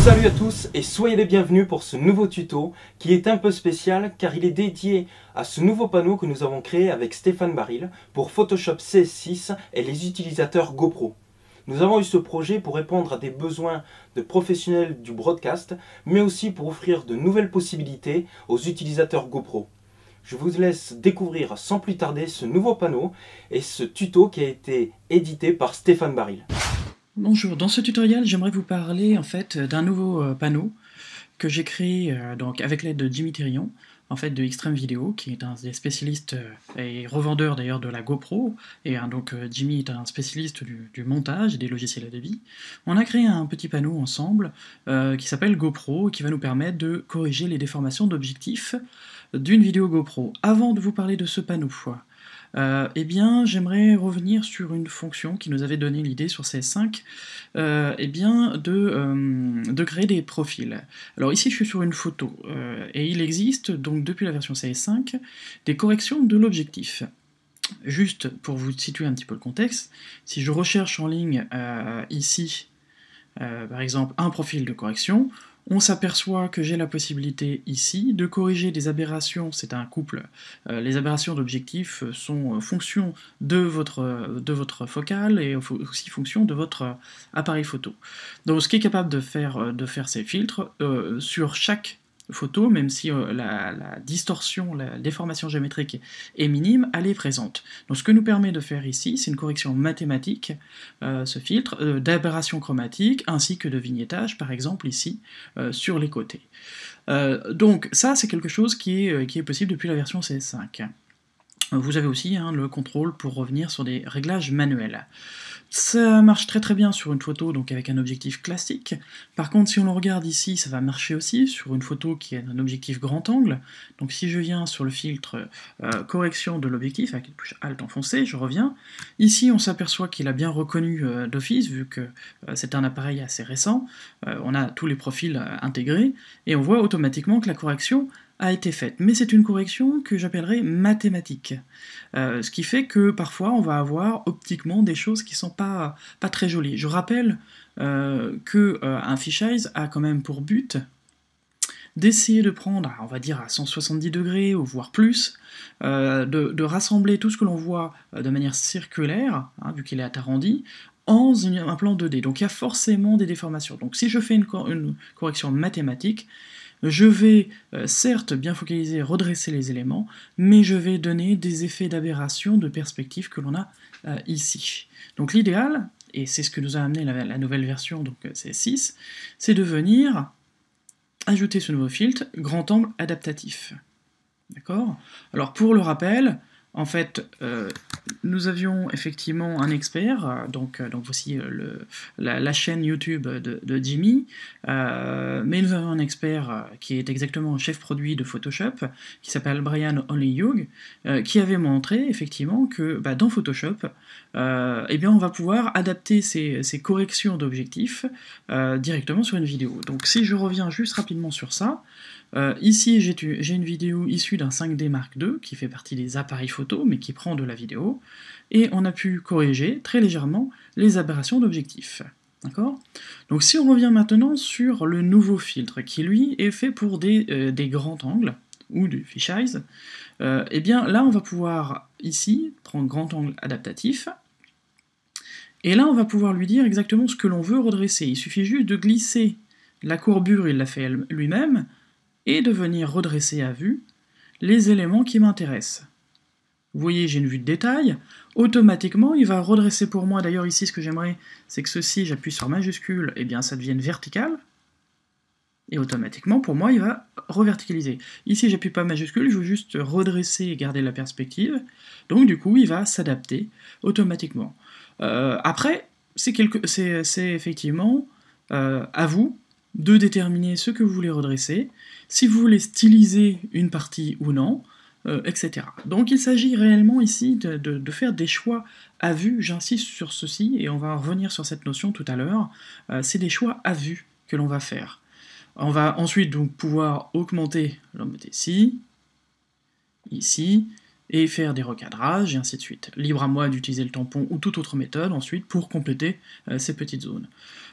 Salut à tous et soyez les bienvenus pour ce nouveau tuto qui est un peu spécial car il est dédié à ce nouveau panneau que nous avons créé avec Stéphane Baril pour Photoshop CS6 et les utilisateurs GoPro. Nous avons eu ce projet pour répondre à des besoins de professionnels du broadcast mais aussi pour offrir de nouvelles possibilités aux utilisateurs GoPro. Je vous laisse découvrir sans plus tarder ce nouveau panneau et ce tuto qui a été édité par Stéphane Baril. Bonjour, dans ce tutoriel j'aimerais vous parler en fait d'un nouveau panneau que j'ai créé donc avec l'aide de Jimmy Thérion, en fait de Extreme Video, qui est un des spécialistes et revendeur d'ailleurs de la GoPro, et donc Jimmy est un spécialiste du montage et des logiciels Adobe. On a créé un petit panneau ensemble qui s'appelle GoPro, qui va nous permettre de corriger les déformations d'objectifs d'une vidéo GoPro. Avant de vous parler de ce panneau, eh bien, j'aimerais revenir sur une fonction qui nous avait donné l'idée sur CS5, eh bien, de créer des profils. Alors ici, je suis sur une photo, et il existe, donc depuis la version CS5, des corrections de l'objectif. Juste pour vous situer un petit peu le contexte, si je recherche en ligne ici, par exemple, un profil de correction, on s'aperçoit que j'ai la possibilité ici de corriger des aberrations, c'est un couple, les aberrations d'objectifs sont fonction de votre focale et aussi fonction de votre appareil photo. Donc ce qui est capable de faire ces filtres sur chaque photo, même si la distorsion, la déformation géométrique est minime, elle est présente. Donc ce que nous permet de faire ici, c'est une correction mathématique, ce filtre, d'aberration chromatique, ainsi que de vignettage, par exemple ici, sur les côtés. Donc ça, c'est quelque chose qui est possible depuis la version CS5. Vous avez aussi le contrôle pour revenir sur des réglages manuels. Ça marche très très bien sur une photo donc avec un objectif classique. Par contre, si on le regarde ici, ça va marcher aussi sur une photo qui est un objectif grand angle. Donc si je viens sur le filtre correction de l'objectif avec une touche Alt enfoncée, je reviens. Ici, on s'aperçoit qu'il a bien reconnu d'office, vu que c'est un appareil assez récent. On a tous les profils intégrés, et on voit automatiquement que la correction a été faite. Mais c'est une correction que j'appellerais mathématique. Ce qui fait que parfois on va avoir optiquement des choses qui sont pas très jolies. Je rappelle qu'un fisheye a quand même pour but d'essayer de prendre, on va dire à 170 degrés ou voire plus, de rassembler tout ce que l'on voit de manière circulaire, vu qu'il est arrondi, en un plan 2D. Donc il y a forcément des déformations. Donc si je fais une correction mathématique, je vais certes bien focaliser, redresser les éléments, mais je vais donner des effets d'aberration de perspective que l'on a ici. Donc l'idéal, et c'est ce que nous a amené la nouvelle version, donc CS6, c'est de venir ajouter ce nouveau filtre, grand angle adaptatif. D'accord ? Alors pour le rappel, en fait, nous avions effectivement un expert, donc voici la chaîne YouTube de Jimmy, mais nous avons un expert qui est exactement chef produit de Photoshop, qui s'appelle Brian Onleyug, qui avait montré effectivement que dans Photoshop, eh bien on va pouvoir adapter ces corrections d'objectifs directement sur une vidéo. Donc si je reviens juste rapidement sur ça, ici j'ai une vidéo issue d'un 5D Mark II qui fait partie des appareils photo mais qui prend de la vidéo, et on a pu corriger très légèrement les aberrations d'objectifs. D'accord ? Donc si on revient maintenant sur le nouveau filtre qui lui est fait pour des grands angles ou du fisheye, eh bien là on va pouvoir ici prendre grand angle adaptatif, et là on va pouvoir lui dire exactement ce que l'on veut redresser. Il suffit juste de glisser la courbure, il l'a fait lui-même, et de venir redresser à vue les éléments qui m'intéressent. Vous voyez, j'ai une vue de détail, automatiquement il va redresser pour moi. D'ailleurs ici ce que j'aimerais, c'est que ceci, j'appuie sur majuscule, et bien ça devienne vertical, et automatiquement pour moi il va reverticaliser. Ici j'appuie pas majuscule, je veux juste redresser et garder la perspective, donc du coup il va s'adapter automatiquement. Après, c'est effectivement à vous de déterminer ce que vous voulez redresser, si vous voulez styliser une partie ou non, etc. Donc il s'agit réellement ici de faire des choix à vue, j'insiste sur ceci, et on va revenir sur cette notion tout à l'heure, c'est des choix à vue que l'on va faire. On va ensuite donc pouvoir augmenter, ici, et faire des recadrages, et ainsi de suite. Libre à moi d'utiliser le tampon ou toute autre méthode ensuite pour compléter ces petites zones.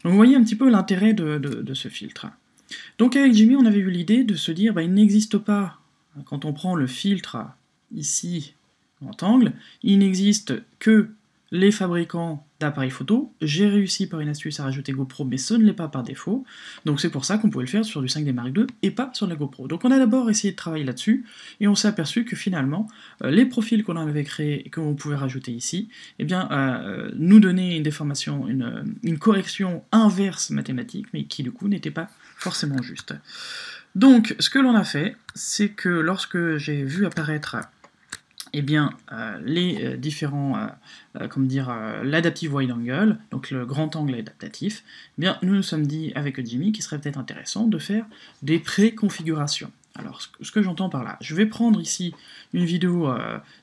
Donc vous voyez un petit peu l'intérêt de ce filtre. Donc avec Jimmy, on avait eu l'idée de se dire, il n'existe pas, quand on prend le filtre ici, rectangle, il n'existe que les fabricants d'appareils photo. J'ai réussi par une astuce à rajouter GoPro, mais ce ne l'est pas par défaut, donc c'est pour ça qu'on pouvait le faire sur du 5D Mark II et pas sur la GoPro. Donc on a d'abord essayé de travailler là-dessus, et on s'est aperçu que finalement, les profils qu'on avait créés et qu'on pouvait rajouter ici, nous donnaient une déformation, une correction inverse mathématique, mais qui du coup n'était pas forcément juste. Donc ce que l'on a fait, c'est que lorsque j'ai vu apparaître les différents, l'adaptive wide angle, donc le grand angle adaptatif, nous nous sommes dit avec Jimmy qu'il serait peut-être intéressant de faire des préconfigurations. Alors, ce que j'entends par là, je vais prendre ici une vidéo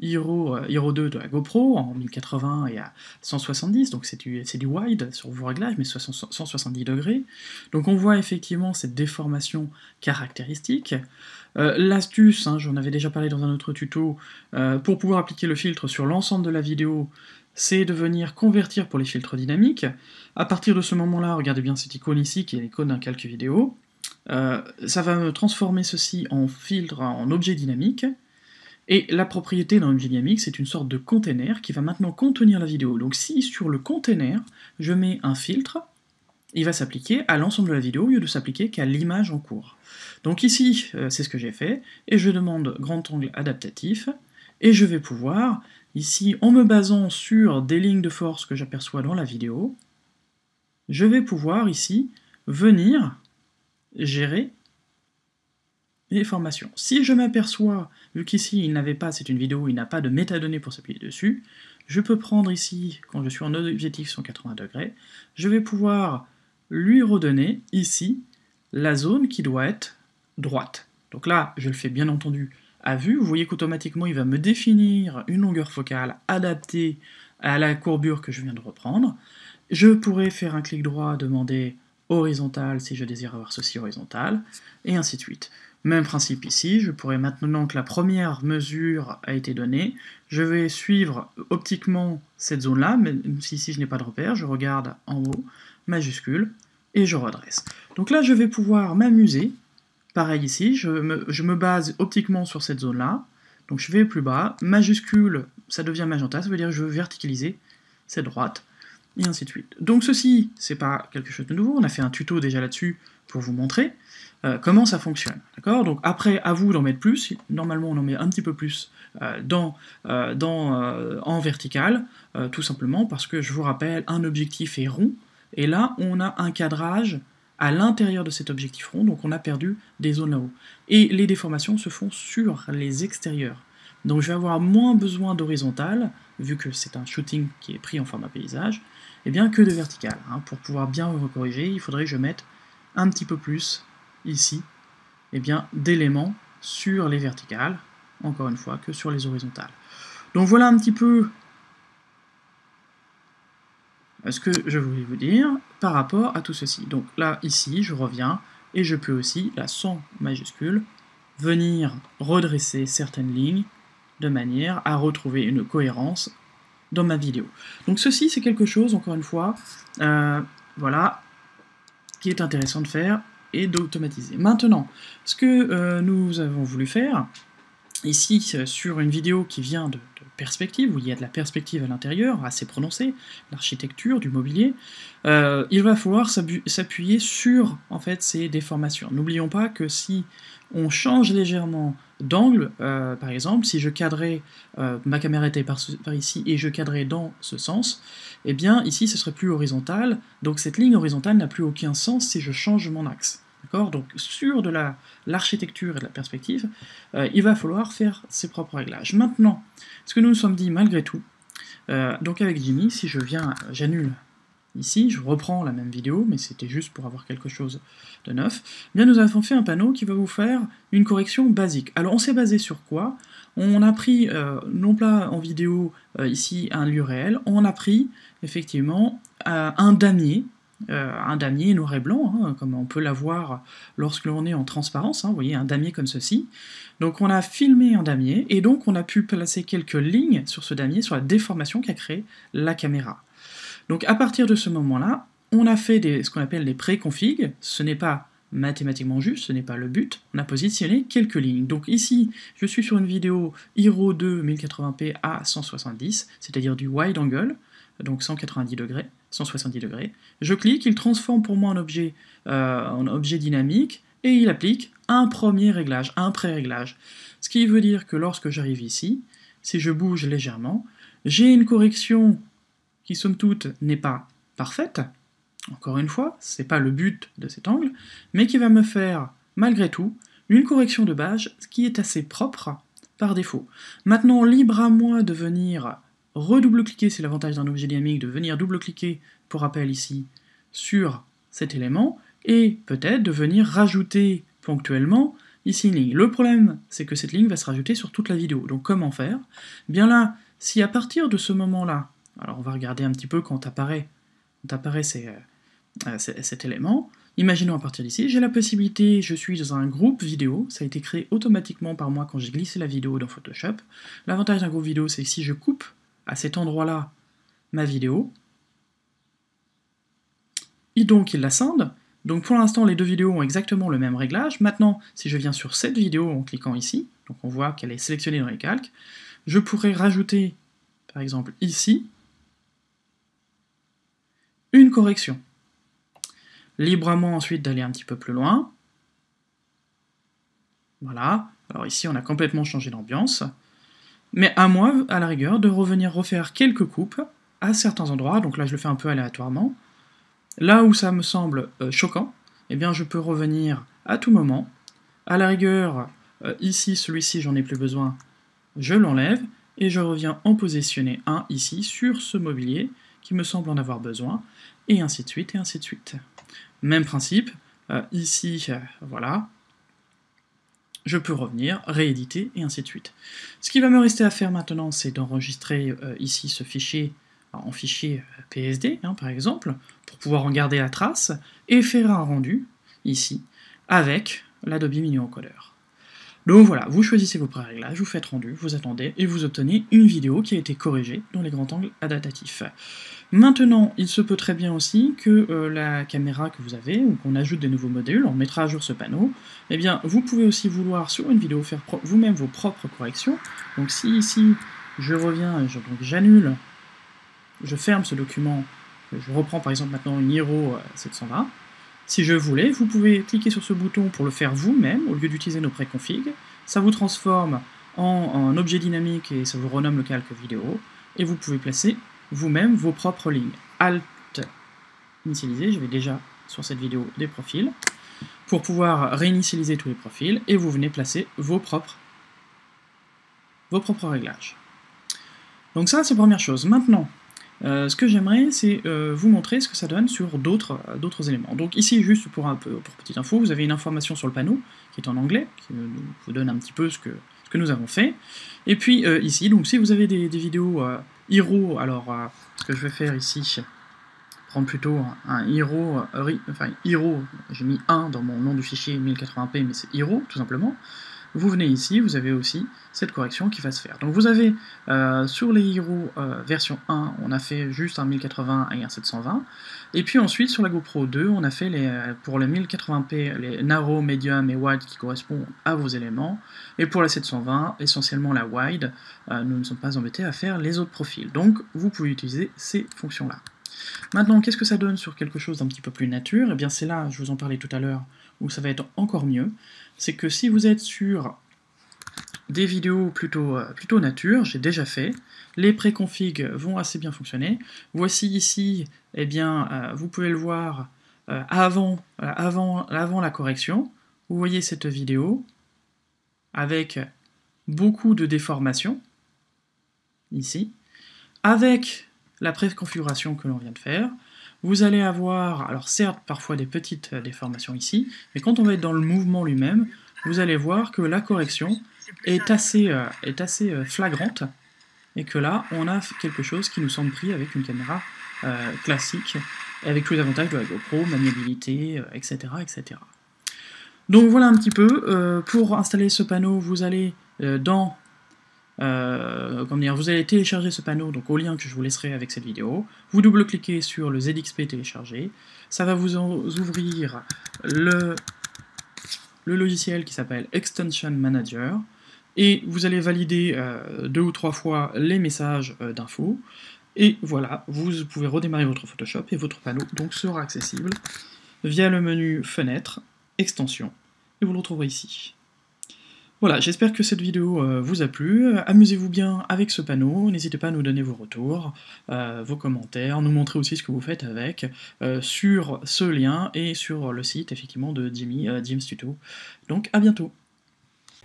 Hero 2 de la GoPro en 1080 et à 170, donc c'est du wide sur vos réglages, mais 170 degrés. Donc on voit effectivement cette déformation caractéristique. L'astuce, j'en avais déjà parlé dans un autre tuto, pour pouvoir appliquer le filtre sur l'ensemble de la vidéo, c'est de venir convertir pour les filtres dynamiques. À partir de ce moment-là, regardez bien cette icône ici, qui est l'icône d'un calque vidéo, ça va me transformer ceci en filtre, en objet dynamique, et la propriété d'un objet dynamique, c'est une sorte de container qui va maintenant contenir la vidéo. Donc si sur le container, je mets un filtre, il va s'appliquer à l'ensemble de la vidéo au lieu de s'appliquer qu'à l'image en cours. Donc ici, c'est ce que j'ai fait, et je demande grand angle adaptatif, et je vais pouvoir, ici, en me basant sur des lignes de force que j'aperçois dans la vidéo, je vais pouvoir ici venir gérer les formations. Si je m'aperçois, vu qu'ici il n'avait pas, c'est une vidéo, il n'a pas de métadonnées pour s'appuyer dessus, je peux prendre ici, quand je suis en objectif 180 degrés, je vais pouvoir lui redonner ici la zone qui doit être droite. Donc là, je le fais bien entendu à vue, vous voyez qu'automatiquement il va me définir une longueur focale adaptée à la courbure que je viens de reprendre. Je pourrais faire un clic droit, demander horizontal si je désire avoir ceci horizontal, et ainsi de suite. Même principe ici, je pourrais maintenant que la première mesure a été donnée, je vais suivre optiquement cette zone-là, même si ici je n'ai pas de repère, je regarde en haut, majuscule, et je redresse. Donc là je vais pouvoir m'amuser, pareil ici, je me base optiquement sur cette zone-là, donc je vais plus bas, majuscule, ça devient magenta, ça veut dire que je veux verticaliser cette droite, et ainsi de suite. Donc ceci, c'est pas quelque chose de nouveau, on a fait un tuto déjà là-dessus pour vous montrer comment ça fonctionne, d'accord? Donc après, à vous d'en mettre plus, normalement on en met un petit peu plus en vertical, tout simplement parce que, je vous rappelle, un objectif est rond, et là on a un cadrage à l'intérieur de cet objectif rond, donc on a perdu des zones là-haut. Et les déformations se font sur les extérieurs. Donc je vais avoir moins besoin d'horizontal, vu que c'est un shooting qui est pris en format paysage, que de vertical. Pour pouvoir bien recorriger, il faudrait que je mette un petit peu plus, ici, d'éléments sur les verticales, encore une fois, que sur les horizontales. Donc voilà un petit peu ce que je voulais vous dire par rapport à tout ceci. Donc là, ici, je reviens, et je peux aussi, là, sans majuscule, venir redresser certaines lignes de manière à retrouver une cohérence dans ma vidéo. Donc ceci, c'est quelque chose, encore une fois, voilà, qui est intéressant de faire et d'automatiser. Maintenant, ce que nous avons voulu faire, ici, sur une vidéo qui vient de perspective, où il y a de la perspective à l'intérieur, assez prononcée, l'architecture, du mobilier, il va falloir s'appuyer sur, en fait, ces déformations. N'oublions pas que si on change légèrement d'angle, par exemple, si je cadrais, ma caméra était par ici, et je cadrais dans ce sens, ici, ce serait plus horizontal, donc cette ligne horizontale n'a plus aucun sens si je change mon axe. D'accord? Donc sur de l'architecture et de la perspective, il va falloir faire ses propres réglages. Maintenant, ce que nous nous sommes dit malgré tout, donc avec Jimmy, si je viens, j'annule ici, je reprends la même vidéo, mais c'était juste pour avoir quelque chose de neuf, nous avons fait un panneau qui va vous faire une correction basique. Alors on s'est basé sur quoi? On a pris, non pas en vidéo, ici, un lieu réel, on a pris, effectivement, un damier, un damier noir et blanc, hein, comme on peut l'avoir lorsque l'on est en transparence, hein, vous voyez, un damier comme ceci. Donc on a filmé un damier, et donc on a pu placer quelques lignes sur ce damier, sur la déformation qu'a créée la caméra. Donc à partir de ce moment-là, on a fait ce qu'on appelle des pré-configs, ce n'est pas mathématiquement juste, ce n'est pas le but, on a positionné quelques lignes. Donc ici, je suis sur une vidéo Hero 2 1080p à 170, c'est-à-dire du wide angle, donc 190 degrés, 170 degrés. Je clique, il transforme pour moi en objet dynamique, et il applique un premier réglage, un pré-réglage. Ce qui veut dire que lorsque j'arrive ici, si je bouge légèrement, j'ai une correction qui somme toute n'est pas parfaite, encore une fois, c'est pas le but de cet angle, mais qui va me faire, malgré tout, une correction de base qui est assez propre par défaut. Maintenant, libre à moi de venir redouble-cliquer, c'est l'avantage d'un objet dynamique, de venir double-cliquer, pour rappel ici, sur cet élément, et peut-être de venir rajouter ponctuellement ici une ligne. Le problème, c'est que cette ligne va se rajouter sur toute la vidéo. Donc comment faire? Bien là, si à partir de ce moment-là, alors on va regarder un petit peu quand apparaît cet élément, imaginons à partir d'ici, j'ai la possibilité, je suis dans un groupe vidéo, ça a été créé automatiquement par moi quand j'ai glissé la vidéo dans Photoshop. L'avantage d'un groupe vidéo, c'est que si je coupe à cet endroit-là ma vidéo, et donc il la scinde. Donc pour l'instant, les deux vidéos ont exactement le même réglage. Maintenant, si je viens sur cette vidéo en cliquant ici, donc on voit qu'elle est sélectionnée dans les calques, je pourrais rajouter, par exemple ici, une correction. Libre à moi ensuite d'aller un petit peu plus loin. Voilà. Alors ici, on a complètement changé d'ambiance. Mais à moi, à la rigueur, de revenir refaire quelques coupes à certains endroits. Donc là, je le fais un peu aléatoirement. Là où ça me semble choquant, eh bien je peux revenir à tout moment. À la rigueur, ici, celui-ci, j'en ai plus besoin, je l'enlève, et je reviens en positionner un ici, sur ce mobilier, qui me semble en avoir besoin, et ainsi de suite, et ainsi de suite. Même principe, ici, voilà, je peux revenir, rééditer, et ainsi de suite. Ce qui va me rester à faire maintenant, c'est d'enregistrer ici ce fichier, en fichier PSD, hein, par exemple, pour pouvoir en garder la trace, et faire un rendu, ici, avec l'Adobe Mini Encoder. Donc voilà, vous choisissez vos pré-réglages, vous faites rendu, vous attendez, et vous obtenez une vidéo qui a été corrigée dans les grands angles adaptatifs. Maintenant, il se peut très bien aussi que la caméra que vous avez, ou qu'on ajoute des nouveaux modules, on mettra à jour ce panneau, eh bien, vous pouvez aussi vouloir, sur une vidéo, faire vous-même vos propres corrections. Donc si ici, je reviens, donc j'annule, je ferme ce document, je reprends par exemple maintenant une Hero 720, si je voulais, vous pouvez cliquer sur ce bouton pour le faire vous-même, au lieu d'utiliser nos préconfigs, ça vous transforme en objet dynamique et ça vous renomme le calque vidéo, et vous pouvez placer vous-même vos propres lignes. Alt, initialiser, j'avais déjà sur cette vidéo des profils, pour pouvoir réinitialiser tous les profils, et vous venez placer vos propres réglages. Donc ça, c'est la première chose. Maintenant, ce que j'aimerais, c'est vous montrer ce que ça donne sur d'autres éléments. Donc ici, juste pour petite info, vous avez une information sur le panneau, qui est en anglais, qui vous donne un petit peu ce que nous avons fait. Et puis ici, donc si vous avez des vidéos Hero, alors ce que je vais faire ici, prendre plutôt un Hero, Hero, j'ai mis 1 dans mon nom du fichier 1080p, mais c'est Hero, tout simplement. Vous venez ici, vous avez aussi cette correction qui va se faire. Donc vous avez, sur les Hero version 1, on a fait juste un 1080 et un 720, et puis ensuite sur la GoPro 2, on a fait pour les 1080p, les narrow, medium et wide qui correspondent à vos éléments, et pour la 720, essentiellement la wide, nous ne sommes pas embêtés à faire les autres profils. Donc vous pouvez utiliser ces fonctions-là. Maintenant, qu'est-ce que ça donne sur quelque chose d'un petit peu plus nature? Eh bien c'est là, je vous en parlais tout à l'heure, où ça va être encore mieux. C'est que si vous êtes sur des vidéos plutôt nature, j'ai déjà fait, les préconfigs vont assez bien fonctionner. Voici ici, eh bien, vous pouvez le voir avant la correction. Vous voyez cette vidéo avec beaucoup de déformations, ici, avec la préconfiguration que l'on vient de faire. Vous allez avoir, alors certes, parfois des petites déformations ici, mais quand on va être dans le mouvement lui-même, vous allez voir que la correction est assez flagrante, et que là, on a quelque chose qui nous semble pris avec une caméra classique, avec tous les avantages de la GoPro, maniabilité, etc., etc. Donc voilà un petit peu. Pour installer ce panneau, vous allez vous allez télécharger ce panneau, donc au lien que je vous laisserai avec cette vidéo. Vous double-cliquez sur le ZXP téléchargé. Ça va vous ouvrir le logiciel qui s'appelle Extension Manager. Et vous allez valider 2 ou 3 fois les messages d'infos. Et voilà, vous pouvez redémarrer votre Photoshop et votre panneau donc sera accessible via le menu Fenêtre, Extension, et vous le retrouverez ici. Voilà, j'espère que cette vidéo vous a plu. Amusez-vous bien avec ce panneau, n'hésitez pas à nous donner vos retours, vos commentaires, nous montrer aussi ce que vous faites avec sur ce lien et sur le site effectivement de Jimmy, Jim's Tuto. Donc à bientôt.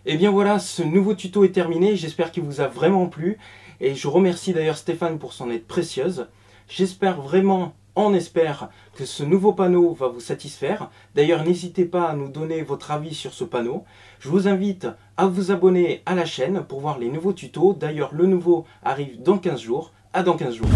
Et bien voilà, ce nouveau tuto est terminé, j'espère qu'il vous a vraiment plu. Et je remercie d'ailleurs Stéphane pour son aide précieuse. J'espère vraiment, on espère, que ce nouveau panneau va vous satisfaire. D'ailleurs, n'hésitez pas à nous donner votre avis sur ce panneau. Je vous invite à vous abonner à la chaîne pour voir les nouveaux tutos. D'ailleurs, le nouveau arrive dans 15 jours. À dans 15 jours.